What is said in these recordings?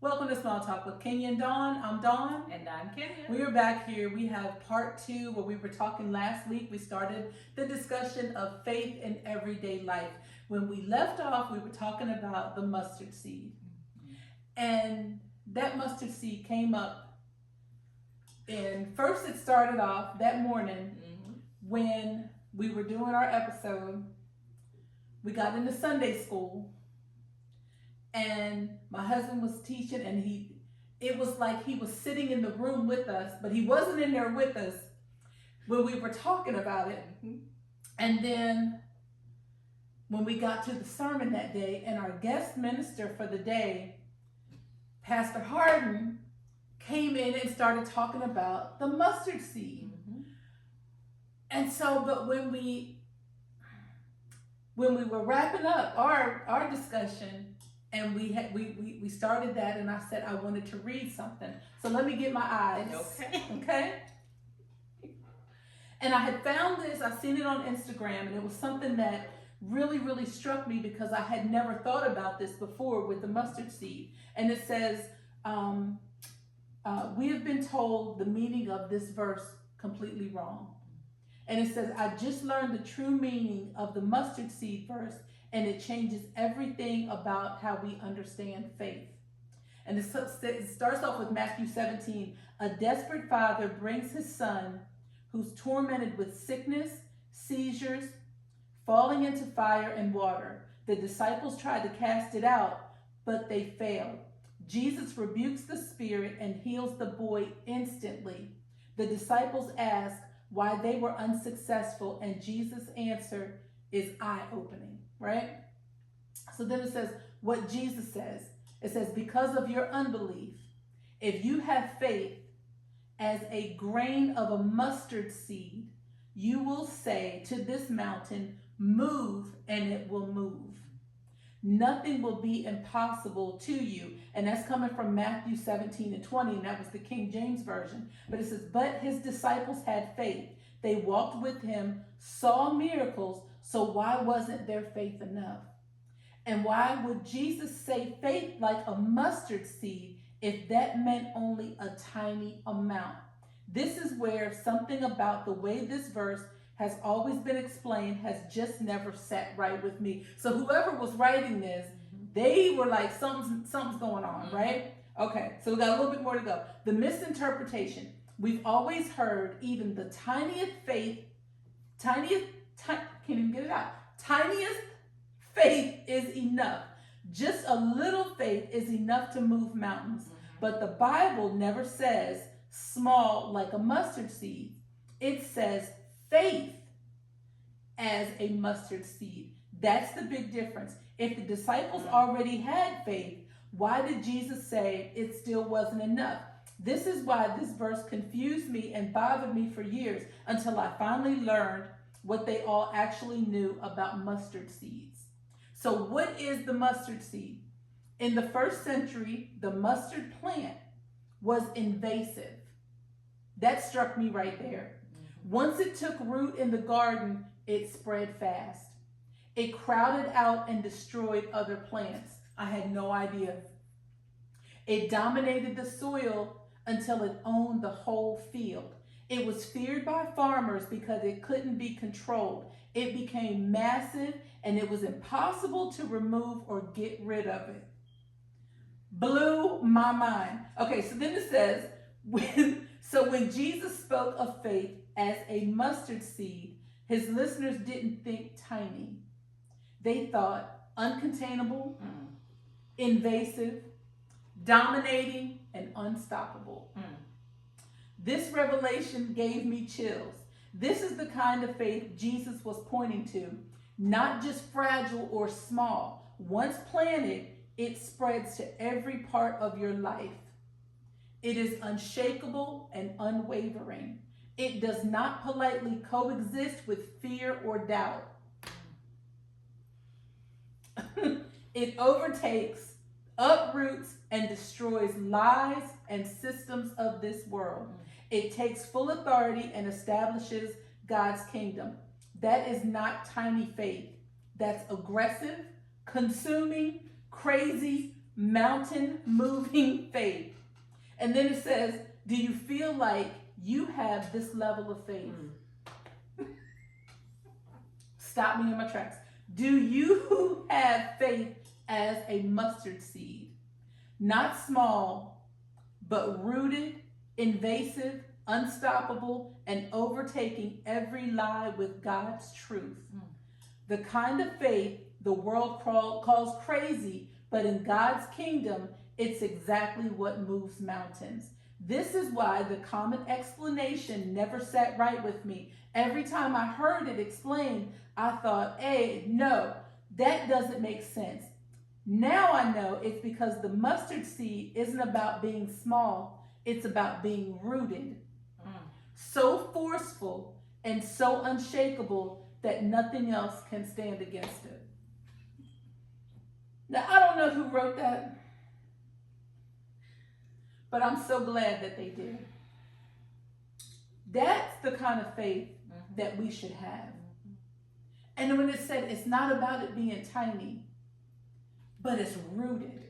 Welcome to Small Talk with Kenya and Dawn. I'm Dawn. And I'm Kenya. We are back here. We have part two where we were talking last week. We started the discussion of faith in everyday life. When we left off, we were talking about the mustard seed. And that mustard seed came up. And first, it started off that morning when we were doing our episode. We got into Sunday school. And my husband was teaching, and it was like he was sitting in the room with us, but he wasn't in there with us when we were talking about it. And then when we got to the sermon that day, and our guest minister for the day, Pastor Harden, came in and started talking about the mustard seed. And so, but when we were wrapping up our discussion, and we started that, and I said I wanted to read something. So let me get my eyes. Okay. And I had found this, I seen it on Instagram, and it was something that really, really struck me because I had never thought about this before with the mustard seed. And it says, we have been told the meaning of this verse completely wrong. And it says, I just learned the true meaning of the mustard seed verse, and it changes everything about how we understand faith. And it starts off with Matthew 17. A desperate father brings his son, who's tormented with sickness, seizures, falling into fire and water. The disciples tried to cast it out, but they failed. Jesus rebukes the spirit and heals the boy instantly. The disciples ask why they were unsuccessful, and Jesus' answer is eye-opening. Right? So then it says what Jesus says. It says, because of your unbelief, if you have faith as a grain of a mustard seed, you will say to this mountain, move, and it will move. Nothing will be impossible to you. And that's coming from Matthew 17:20, and that was the King James Version. But it says, but his disciples had faith. They walked with him, saw miracles. So why wasn't their faith enough? And why would Jesus say faith like a mustard seed if that meant only a tiny amount? This is where something about the way this verse has always been explained has just never sat right with me. So whoever was writing this, they were like, something's going on, right? Okay, so we got a little bit more to go. The misinterpretation. We've always heard even the tiniest faith, can't even get it out. Tiniest faith is enough. Just a little faith is enough to move mountains. But the Bible never says small like a mustard seed. It says faith as a mustard seed. That's the big difference. If the disciples already had faith, why did Jesus say it still wasn't enough? This is why this verse confused me and bothered me for years until I finally learned what they all actually knew about mustard seeds. So what is the mustard seed? In the first century, the mustard plant was invasive. That struck me right there. Once it took root in the garden, it spread fast. It crowded out and destroyed other plants. I had no idea. It dominated the soil until it owned the whole field. It was feared by farmers because it couldn't be controlled. It became massive, and it was impossible to remove or get rid of it. Blew my mind. Okay, so then it says, when Jesus spoke of faith as a mustard seed, his listeners didn't think tiny. They thought uncontainable, invasive, dominating, and unstoppable. This revelation gave me chills. This is the kind of faith Jesus was pointing to, not just fragile or small. Once planted, it spreads to every part of your life. It is unshakable and unwavering. It does not politely coexist with fear or doubt. It overtakes, uproots, and destroys lies and systems of this world. It takes full authority and establishes God's kingdom. That is not tiny faith. That's aggressive, consuming, crazy, mountain moving faith. And then it says, do you feel like you have this level of faith? Stop me in my tracks. Do you have faith as a mustard seed? Not small, but rooted, invasive, unstoppable, and overtaking every lie with God's truth. The kind of faith the world calls crazy, but in God's kingdom, it's exactly what moves mountains. This is why the common explanation never sat right with me. Every time I heard it explained, I thought, hey, no, that doesn't make sense. Now I know it's because the mustard seed isn't about being small, it's about being rooted. So forceful and so unshakable that nothing else can stand against it. Now, I don't know who wrote that, but I'm so glad that they did. That's the kind of faith that we should have. And when it said it's not about it being tiny, but it's rooted.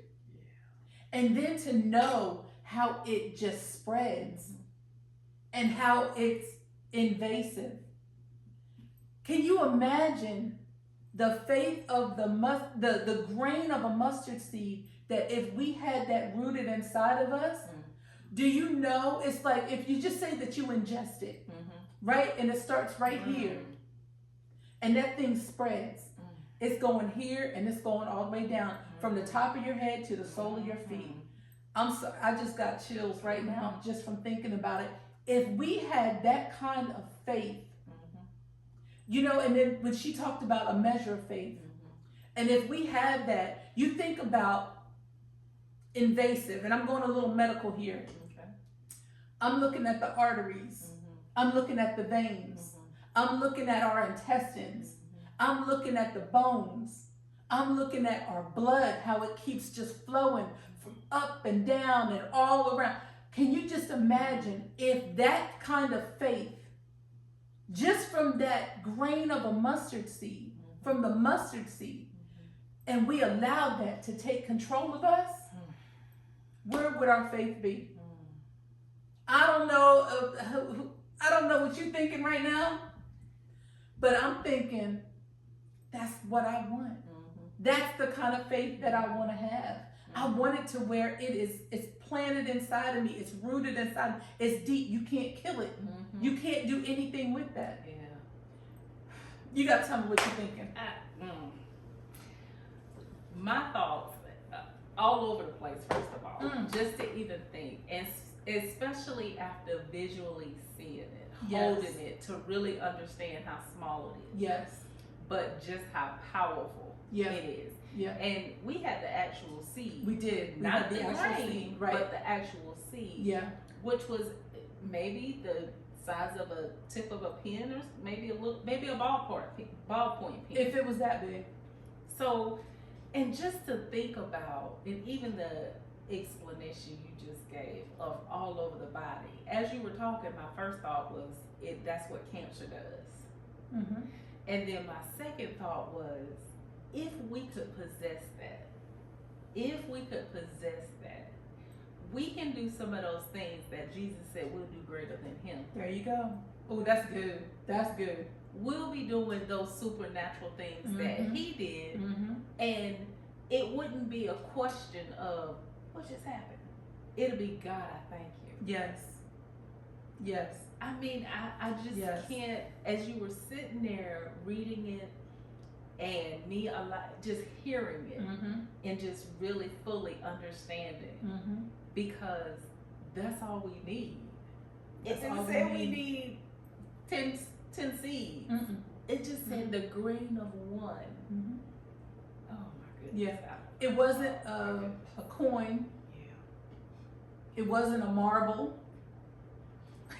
And then to know how it just spreads and how it's invasive. Can you imagine the faith of the grain of a mustard seed, that if we had that rooted inside of us, do you know, it's like if you just say that you ingest it, right? And it starts right here. And that thing spreads. It's going here and it's going all the way down from the top of your head to the sole of your feet. I just got chills right now just from thinking about it. If we had that kind of faith, you know, and then when she talked about a measure of faith, and if we had that, you think about invasive, and I'm going a little medical here. I'm looking at the arteries. I'm looking at the veins. I'm looking at our intestines. I'm looking at the bones. I'm looking at our blood, how it keeps just flowing from up and down and all around. Can you just imagine if that kind of faith, just from that grain of a mustard seed, from the mustard seed, and we allowed that to take control of us, where would our faith be? I don't know what you're thinking right now, but I'm thinking that's what I want. That's the kind of faith that I want to have. I want it to where it's planted inside of me. It's rooted inside. It's deep. You can't kill it. You can't do anything with that. Yeah. You got to tell me what you're thinking. My thoughts all over the place, first of all. Just to even think, and especially after visually seeing it, holding it, to really understand how small it is. Yes. But just how powerful it is. Yeah. And we had the actual seed. We did. Not the actual seed, right? But the actual seed. Yeah. Which was maybe the size of a tip of a pen, or maybe a ballpoint pen. If it was that big. So, and just to think about, and even the explanation you just gave of all over the body. As you were talking, my first thought was, that's what cancer does. And then my second thought was, if we could possess that, we can do some of those things that Jesus said we'll do greater than him. There you go. Oh, that's good. That's good. We'll be doing those supernatural things that he did, and it wouldn't be a question of what just happened. It'll be, God, I thank you. Yes. Yes. I mean, I just can't, as you were sitting there reading it, and me just hearing it, and just really fully understanding, because that's all we need. It didn't say we need 10 seeds. It just said the grain of one. Oh my goodness. Yeah. It wasn't a coin. Yeah. It wasn't a marble.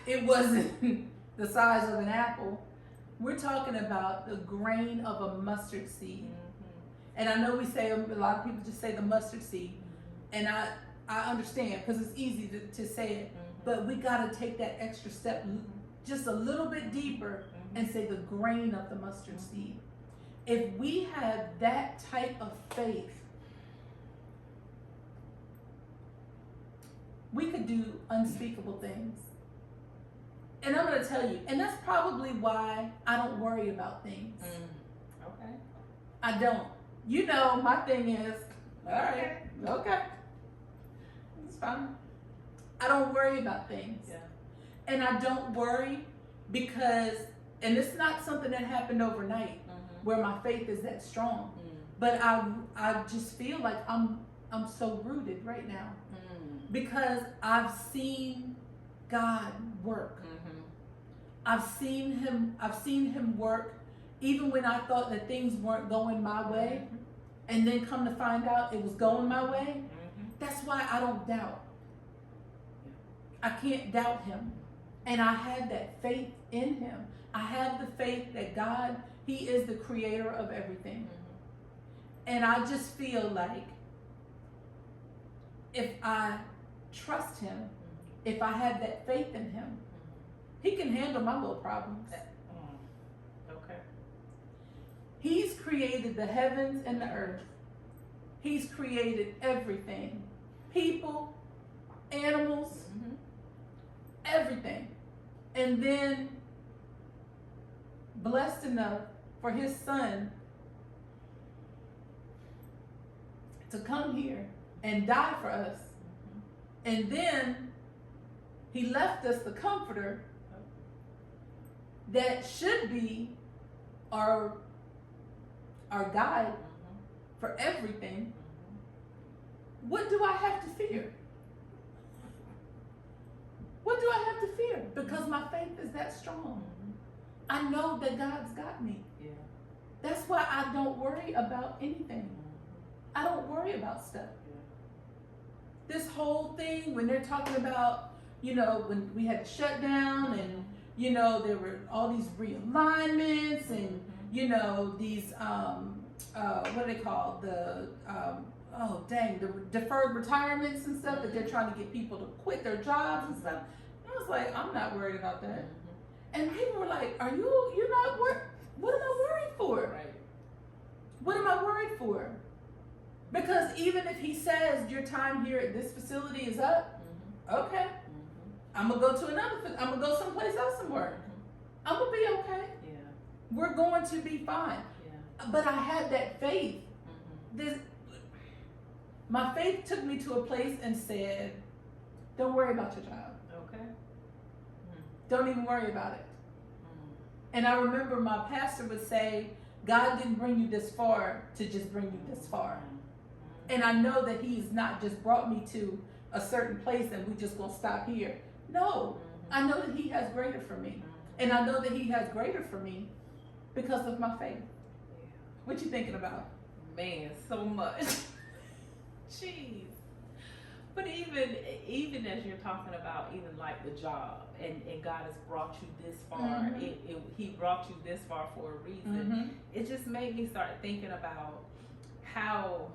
It wasn't the size of an apple. We're talking about the grain of a mustard seed. And I know we say, a lot of people just say the mustard seed. And I understand, because it's easy to say it. But we got to take that extra step just a little bit deeper and say the grain of the mustard seed. If we have that type of faith, we could do unspeakable things. And I'm going to tell you, and that's probably why I don't worry about things. Okay. I don't. You know, my thing is, all right, okay. It's fine. I don't worry about things. Yeah. And I don't worry because, and it's not something that happened overnight where my faith is that strong. But I just feel like I'm so rooted right now because I've seen God work. I've seen him work even when I thought that things weren't going my way, and then come to find out it was going my way. That's why I don't doubt. I can't doubt him. And I have that faith in him. I have the faith that God, he is the creator of everything. And I just feel like if I trust him, if I have that faith in him, he can handle my little problems. Okay. He's created the heavens and the earth. He's created everything. People, animals, everything. And then blessed enough for his son to come here and die for us. And then he left us the comforter that should be our guide for everything. What do I have to fear? What do I have to fear? Because my faith is that strong. I know that God's got me. Yeah. That's why I don't worry about anything. I don't worry about stuff. This whole thing, when they're talking about, you know, when we had to shut down and, you know, there were all these realignments and, you know, these, what do they call the, the deferred retirements and stuff that they're trying to get people to quit their jobs and stuff. I was like, I'm not worried about that. And people were like, you're not worried? What am I worried for? Right. What am I worried for? Because even if he says your time here at this facility is up, okay, I'm gonna go to I'm gonna go someplace else and work. I'm gonna be okay. Yeah. We're going to be fine. Yeah. But I had that faith. My faith took me to a place and said, don't worry about your job. Okay. Don't even worry about it. And I remember my pastor would say, God didn't bring you this far to just bring you this far. And I know that he's not just brought me to a certain place and we just gonna stop here. No, I know that he has greater for me. And I know that he has greater for me because of my faith. Yeah. What you thinking about? Man, so much. Jeez. But even as you're talking about even like the job and God has brought you this far, he brought you this far for a reason. It just made me start thinking about how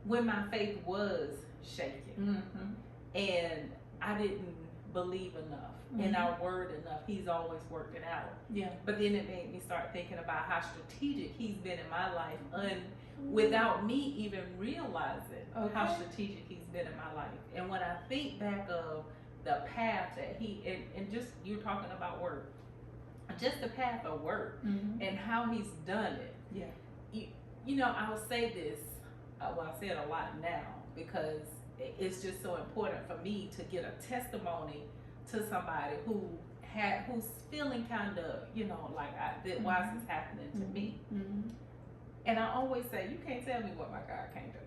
when my faith was shaken and I didn't believe enough in our word enough, he's always worked it out. Yeah. But then it made me start thinking about how strategic he's been in my life without me even realizing how strategic he's been in my life. And when I think back of the path that and just you're talking about work, just the path of work and how he's done it. Yeah. You know, I'll say this, well, I say it a lot now because it's just so important for me to get a testimony to somebody who's feeling kind of, you know, like why is this happening to me? And I always say, you can't tell me what my God can't do.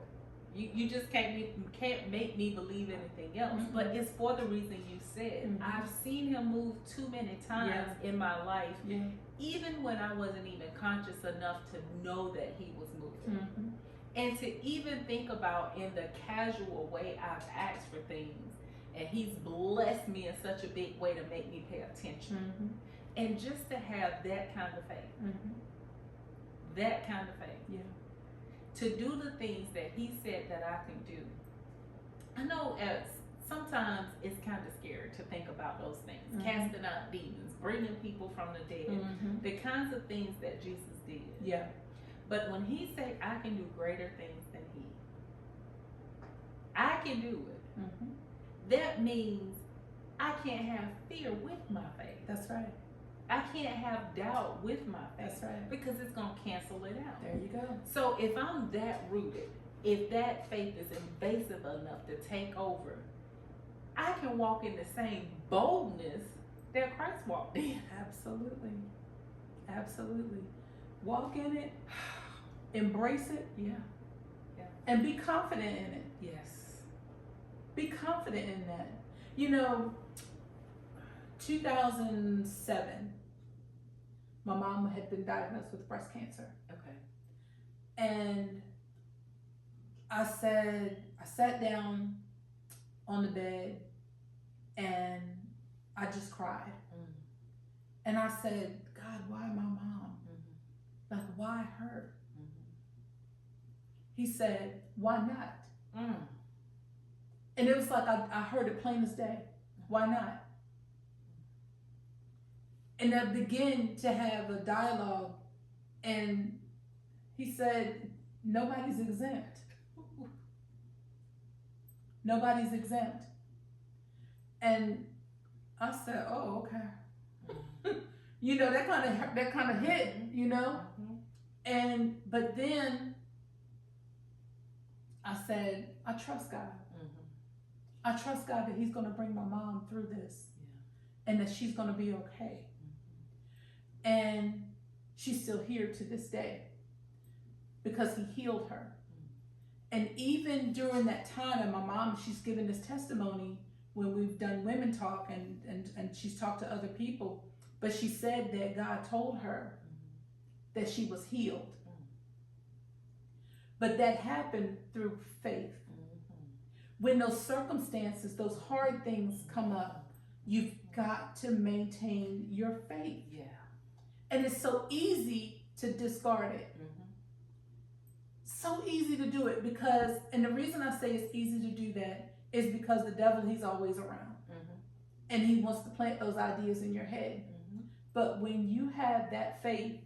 You just can't make me believe anything else. But it's for the reason you said. I've seen him move too many times in my life, even when I wasn't even conscious enough to know that he was moving. And to even think about in the casual way I've asked for things, and he's blessed me in such a big way to make me pay attention. And just to have that kind of faith. That kind of faith. Yeah. To do the things that he said that I can do. I know sometimes it's kind of scary to think about those things. Casting out demons, bringing people from the dead. The kinds of things that Jesus did. Yeah. But when he said, I can do greater things than he, I can do it. Mm-hmm. that means I can't have fear with my faith. That's right. I can't have doubt with my faith. That's right. Because it's going to cancel it out. There you go. So if I'm that rooted, if that faith is invasive enough to take over, I can walk in the same boldness that Christ walked in. Absolutely. Absolutely. Walk in it, embrace it, Yeah. Yeah. and be confident in it. Yes. Be confident in that. You know, 2007, my mom had been diagnosed with breast cancer. Okay. And I sat down on the bed and I just cried. Mm. And I said, God, why my mom? Mm-hmm. Like, why her? Mm-hmm. He said, why not? Mm. And it was like I heard it plain as day. Why not? And I began to have a dialogue, and he said, nobody's exempt. Nobody's exempt. And I said, oh, okay. You know, that kind of hit, you know? Mm-hmm. But then I said, I trust God. Mm-hmm. I trust God that he's going to bring my mom through this. Yeah. And that she's going to be okay. Mm-hmm. And she's still here to this day because he healed her. Mm-hmm. And even during that time, and my mom, she's given this testimony when we've done women talk and she's talked to other people, but she said that God told her mm-hmm. that she was healed. Mm-hmm. But that happened through faith. Mm-hmm. When those circumstances, those hard things come up, you've got to maintain your faith. Yeah. And it's so easy to discard it. Mm-hmm. So easy to do it because, and the reason I say it's easy to do that is because the devil, he's always around. Mm-hmm. And he wants to plant those ideas in your head. Mm-hmm. But when you have that faith,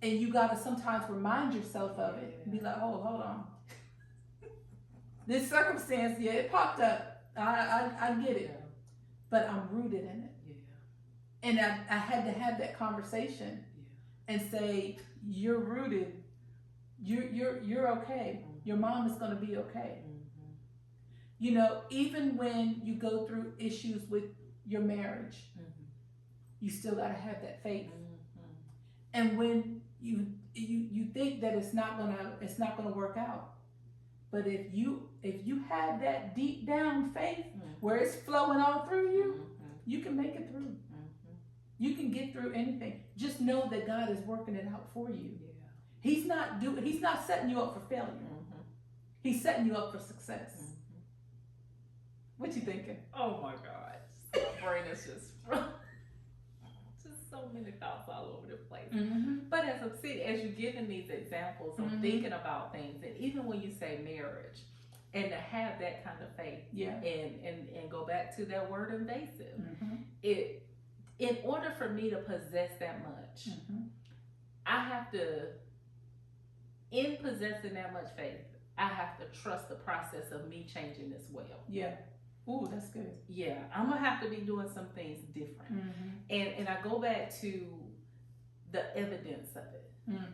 and you got to sometimes remind yourself of it, and be like, oh, hold on. This circumstance, yeah, it popped up. I get it. Yeah. But I'm rooted in it. Yeah. And I had to have that conversation, yeah. And say, you're rooted. You're okay. Mm-hmm. Your mom is going to be okay. Mm-hmm. You know, even when you go through issues with your marriage, mm-hmm. you still got to have that faith. Mm-hmm. And when you think that it's not gonna work out, but if you have that deep down faith, mm-hmm. where it's flowing all through you, mm-hmm. you can make it through. Mm-hmm. You can get through anything. Just know that God is working it out for you. Yeah. He's not setting you up for failure. Mm-hmm. He's setting you up for success. Mm-hmm. What you thinking? Oh my God, my brain is just so many thoughts all over the place. Mm-hmm. But as you're giving these examples, I'm mm-hmm. thinking about things, and even when you say marriage, and to have that kind of faith, yeah, and go back to that word invasive, mm-hmm. In order for me to possess that much, mm-hmm. I have to, in possessing that much faith, I have to trust the process of me changing as well. Yeah. Ooh, that's good. Yeah, I'm gonna have to be doing some things different, mm-hmm. and I go back to the evidence of it. Mm.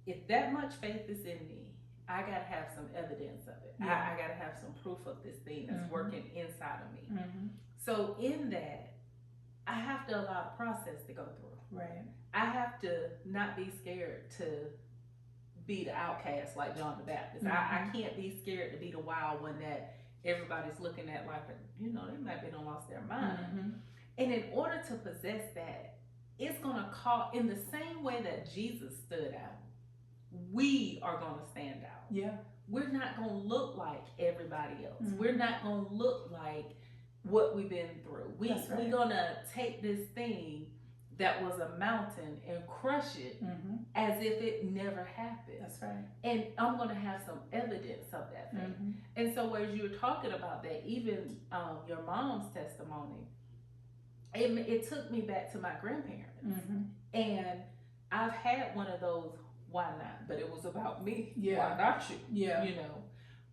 If that much faith is in me, I gotta have some evidence of it. Yeah. I gotta have some proof of this thing that's mm-hmm. working inside of me. Mm-hmm. So in that, I have to allow the process to go through. Right. I have to not be scared to be the outcast like John the Baptist. Mm-hmm. I can't be scared to be the wild one that everybody's looking at like, they might be done lost their mind. Mm-hmm. And in order to possess that, it's going to call, in the same way that Jesus stood out, we are going to stand out. Yeah. We're not going to look like everybody else. Mm-hmm. We're not going to look like what we've been through. We're going to take this thing that was a mountain and crush it mm-hmm. as if it never happened. That's right. And I'm going to have some evidence of that thing. Mm-hmm. And so as you were talking about that, even your mom's testimony, it took me back to my grandparents. Mm-hmm. And I've had one of those, why not? But it was about me. Yeah. Why not you? Yeah. You know.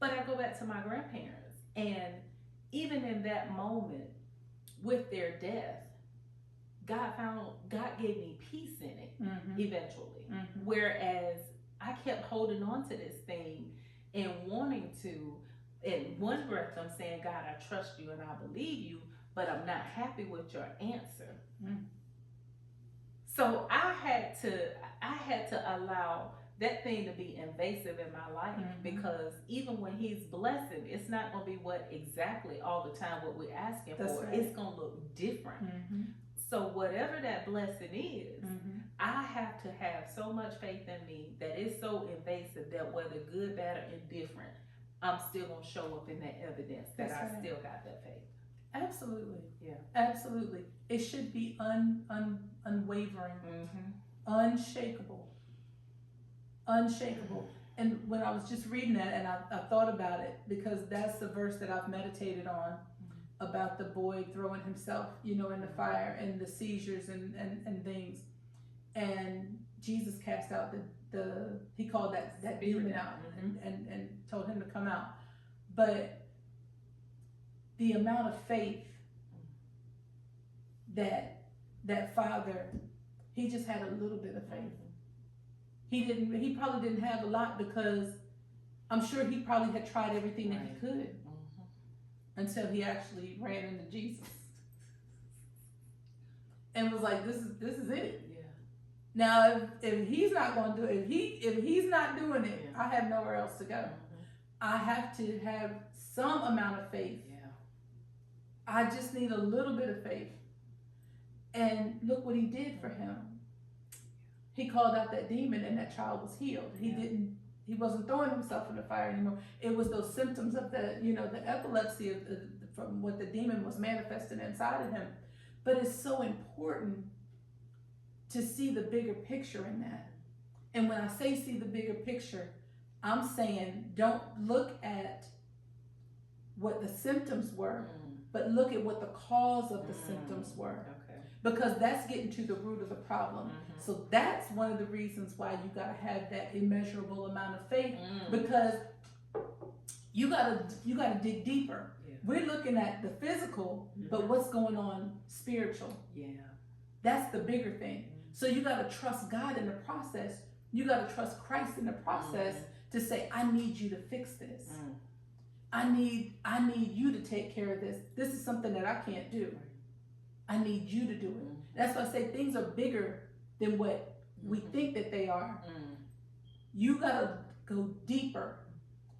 But I go back to my grandparents. And even in that moment with their death, God gave me peace in it eventually. Whereas I kept holding on to this thing and wanting to, in one breath, I'm saying, God, I trust you and I believe you, but I'm not happy with your answer. So I had to allow that thing to be invasive in my life, because even when he's blessing, it's not going to be what exactly all the time what we're asking for. Right. It's going to look different. So whatever that blessing is, I have to have so much faith in me that it's so invasive that whether good, bad, or indifferent, I'm still going to show up in that evidence that I still got that faith. Absolutely. Yeah. Absolutely. It should be unwavering, unshakable. Unshakable. And when I was just reading that, and I thought about it, because that's the verse that I've meditated on, about the boy throwing himself, in the fire, and the seizures and things. And Jesus cast out he called that demon out, and told him to come out. But the amount of faith that father, he just had a little bit of faith. He probably didn't have a lot, because I'm sure he probably had tried everything that he could until he actually ran into Jesus and was like, this is it. Yeah. Now if he's not going to do it, if he's not doing it, I have nowhere else to go. I have to have some amount of faith. Yeah. I just need a little bit of faith. And look what he did for him. He called out that demon, and that child was healed. He wasn't throwing himself in the fire anymore. It was those symptoms of the epilepsy from what the demon was manifesting inside of him. But it's so important to see the bigger picture in that. And when I say see the bigger picture, I'm saying don't look at what the symptoms were, but look at what the cause of the symptoms were. Okay. Because that's getting to the root of the problem. So that's one of the reasons why you got to have that immeasurable amount of faith, because you got to dig deeper. Yeah. We're looking at the physical, but what's going on spiritual? Yeah. That's the bigger thing. So you got to trust God in the process. You got to trust Christ in the process to say, I need you to fix this. I need you to take care of this. This is something that I can't do. I need you to do it. That's why I say things are bigger than what we think that they are. You gotta go deeper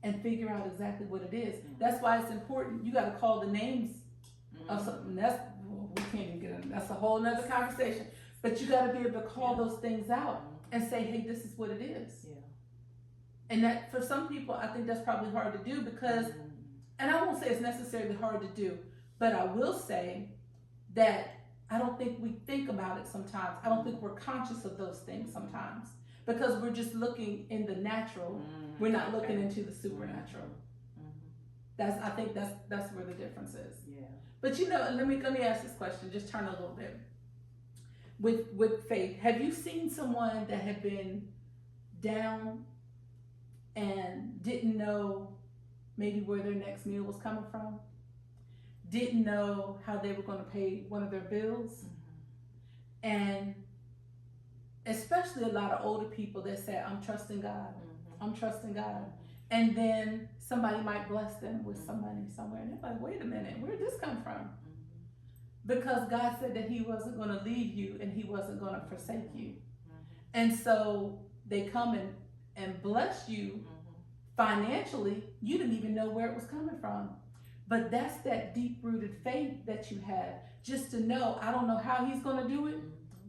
and figure out exactly what it is. That's why it's important. You gotta call the names of something. We can't even get into. That's a whole nother conversation. But you gotta be able to call those things out and say, hey, this is what it is. Yeah. And that for some people, I think that's probably hard to do, because, and I won't say it's necessarily hard to do, but I will say that I don't think we think about it sometimes. I don't think we're conscious of those things sometimes, because we're just looking in the natural. We're not looking into the supernatural. I think that's where the difference is. Yeah. But let me ask this question. Just turn a little bit. With faith, have you seen someone that had been down and didn't know maybe where their next meal was coming from? Didn't know how they were going to pay one of their bills? And especially a lot of older people that say, I'm trusting God. I'm trusting God. And then somebody might bless them with some money somewhere. And they're like, wait a minute, where did this come from? Because God said that he wasn't going to leave you and he wasn't going to forsake you. And so they come and bless you financially. You didn't even know where it was coming from. But that's that deep-rooted faith that you have, just to know, I don't know how he's going to do it,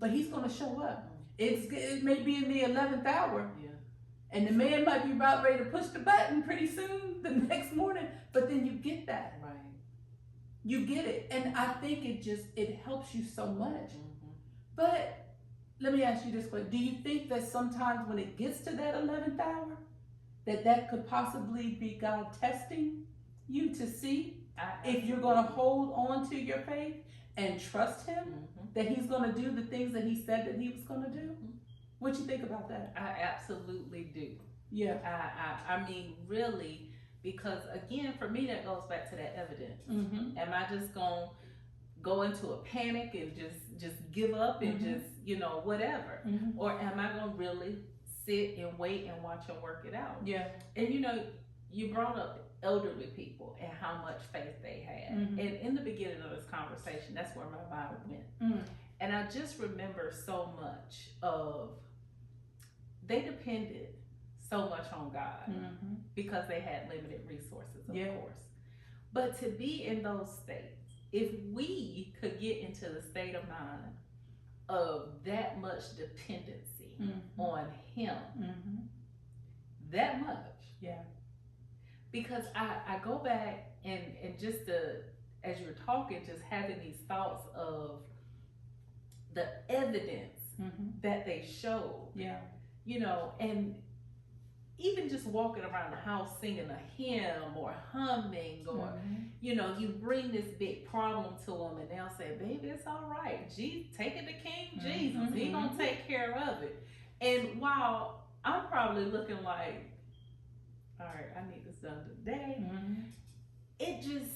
but he's going to show up. It may be in the 11th hour, and the man might be about ready to push the button pretty soon the next morning, but then you get that. Right. You get it. And I think it helps you so much. But let me ask you this question. Do you think that sometimes when it gets to that 11th hour, that could possibly be God testing you to see if you're going to hold on to your faith and trust him that he's going to do the things that he said that he was going to do? What you think about that? I absolutely do. Yeah. I mean, really, Because again, for me, that goes back to that evidence. Mm-hmm. Am I just going to go into a panic and just give up and Mm-hmm. just, you know, whatever? Mm-hmm. Or am I going to really sit and wait and watch them work it out? Yeah. And you know, you brought up elderly people and how much faith they had. Mm-hmm. And in the beginning of this conversation, that's where my mind went. Mm-hmm. And I just remember so much of, they depended so much on God, mm-hmm. because they had limited resources, of Yeah. course. But to be in those states, if we could get into the state of mind of that much dependency Mm-hmm. on Him, Mm-hmm. that much. Yeah. Because I go back and just as you're talking, just having these thoughts of the evidence mm-hmm. that they showed. Yeah. You know, and even just walking around the house singing a hymn or humming, or mm-hmm. you know, you bring this big problem to them and they'll say, baby, it's all right, take it to King Jesus, mm-hmm. He gonna take care of it. And while I'm probably looking like, all right, I need this done today, mm-hmm. it just,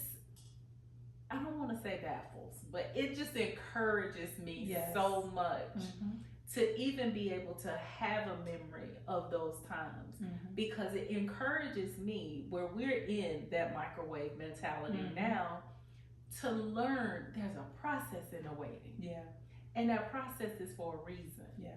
I don't want to say baffles, but it just encourages me yes. so much mm-hmm. to even be able to have a memory of those times, mm-hmm. because it encourages me, where we're in that microwave mentality mm-hmm. now, to learn there's a process in the waiting. Yeah. And that process is for a reason. Yeah.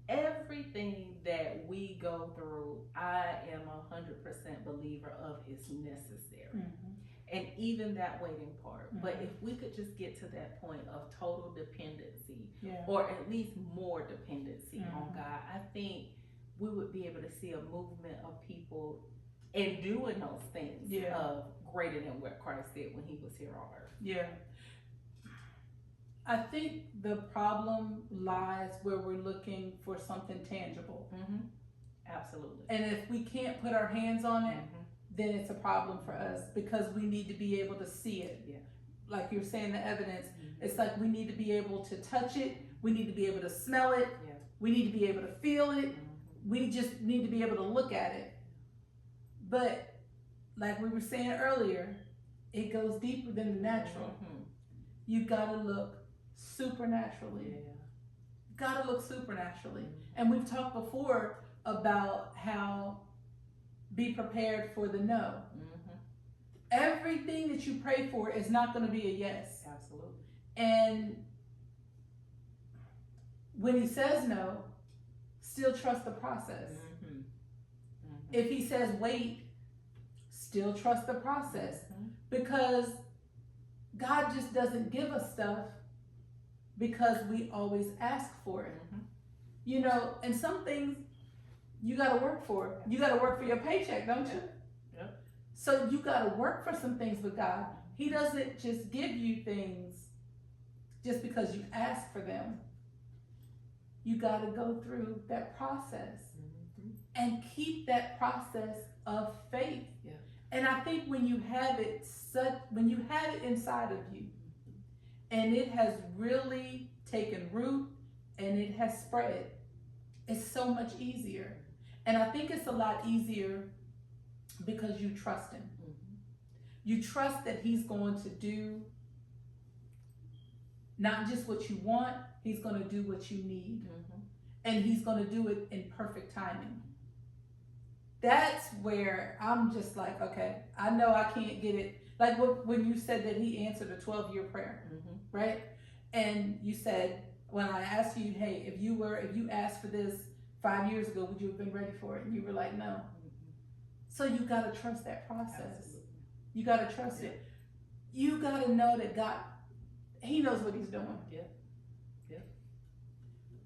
Everything that we go through, I am 100% believer of, is necessary. Mm-hmm. And even that waiting part. Mm-hmm. But if we could just get to that point of total dependency, yeah. or at least more dependency mm-hmm. on God, I think we would be able to see a movement of people and doing those things yeah. of greater than what Christ did when He was here on earth. Yeah. I think the problem lies where we're looking for something tangible. Mm-hmm. Absolutely. And if we can't put our hands on it, mm-hmm. then it's a problem for us, because we need to be able to see it. Yeah. Like you're saying, the evidence. Mm-hmm. It's like we need to be able to touch it. We need to be able to smell it. Yeah. We need to be able to feel it. Mm-hmm. We just need to be able to look at it. But like we were saying earlier, it goes deeper than the natural. Mm-hmm. You gotta look supernaturally. Yeah. Gotta look supernaturally. Mm-hmm. And we've talked before about how be prepared for the no. Mm-hmm. Everything that you pray for is not going to be a yes. Absolutely. And when He says no, still trust the process. Mm-hmm. Mm-hmm. If He says wait, still trust the process. Mm-hmm. Because God just doesn't give us stuff because we always ask for it. Mm-hmm. You know, and some things you got to work for. You got to work for your paycheck, don't you? Yep. So you got to work for some things with God. He doesn't just give you things just because you ask for them. You got to go through that process Mm-hmm. and keep that process of faith. Yeah. And I think when you have it inside of you, and it has really taken root and it has spread, it's so much easier. And I think it's a lot easier because you trust Him. Mm-hmm. You trust that He's going to do not just what you want, He's going to do what you need. Mm-hmm. And He's going to do it in perfect timing. That's where I'm just like, okay, I know I can't get it. Like when you said that He answered a 12-year prayer, Mm-hmm. right? And you said, when I asked you, hey, if you asked for this 5 years ago, would you have been ready for it? And you were like, no. Mm-hmm. So you got to trust that process. Absolutely. You got to trust it. You got to know that God, He knows what He's doing. Yeah. Yeah.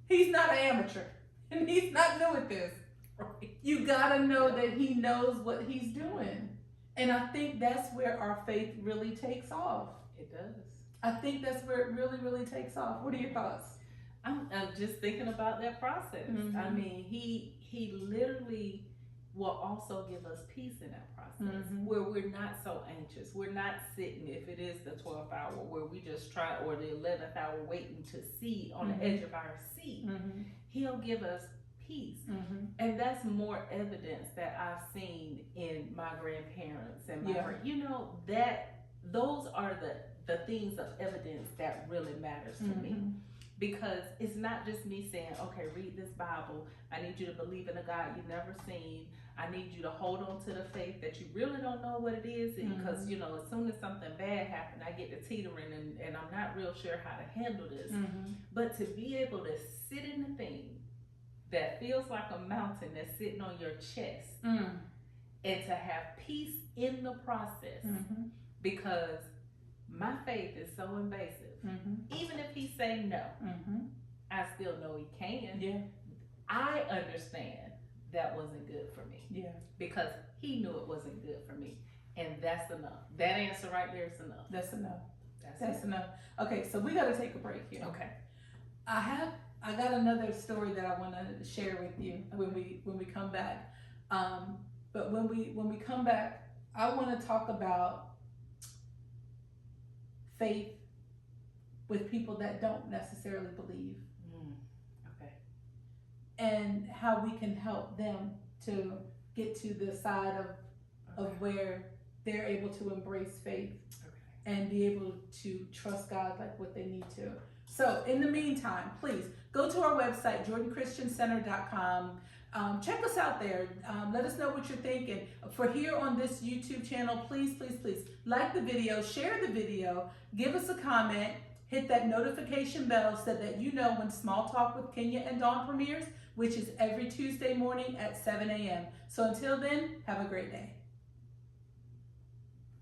He's not an amateur, and He's not new at this. Right. You got to know that He knows what He's doing. And I think that's where our faith really takes off. It does. I think that's where it really, really takes off. What are your thoughts? I'm just thinking about that process. Mm-hmm. I mean, he literally will also give us peace in that process, Mm-hmm. where we're not so anxious. We're not sitting, if it is the 12th hour, where we just try, or the 11th hour, waiting to see on Mm-hmm. the edge of our seat. Mm-hmm. He'll give us peace. And that's more evidence that I've seen in my grandparents and my that those are the things of evidence that really matters to me. Because it's not just me saying, okay, read this Bible. I need you to believe in a God you've never seen. I need you to hold on to the faith that you really don't know what it is. Because, as soon as something bad happens, I get to teetering and I'm not real sure how to handle this. But to be able to sit in the thing that feels like a mountain that's sitting on your chest and to have peace in the process. Because my faith is so invasive. Even if he say no, I still know he can. Yeah. I understand that wasn't good for me. Yeah. Because he knew it wasn't good for me. And that's enough. That answer right there is enough. That's enough. That's enough. Okay, so we gotta take a break here. Okay. I got another story that I wanna share with you when we come back. But when we come back, I wanna talk about faith with people that don't necessarily believe. Okay. And how we can help them to get to the side of where they're able to embrace faith and be able to trust God like what they need to. So in the meantime, please go to our website, jordanchristiancenter.com. Check us out there. Let us know what you're thinking. For here on this YouTube channel, please like the video, share the video, give us a comment, hit that notification bell so that you know when Small Talk with Kenya and Dawn premieres, which is every Tuesday morning at 7 a.m. So until then, have a great day.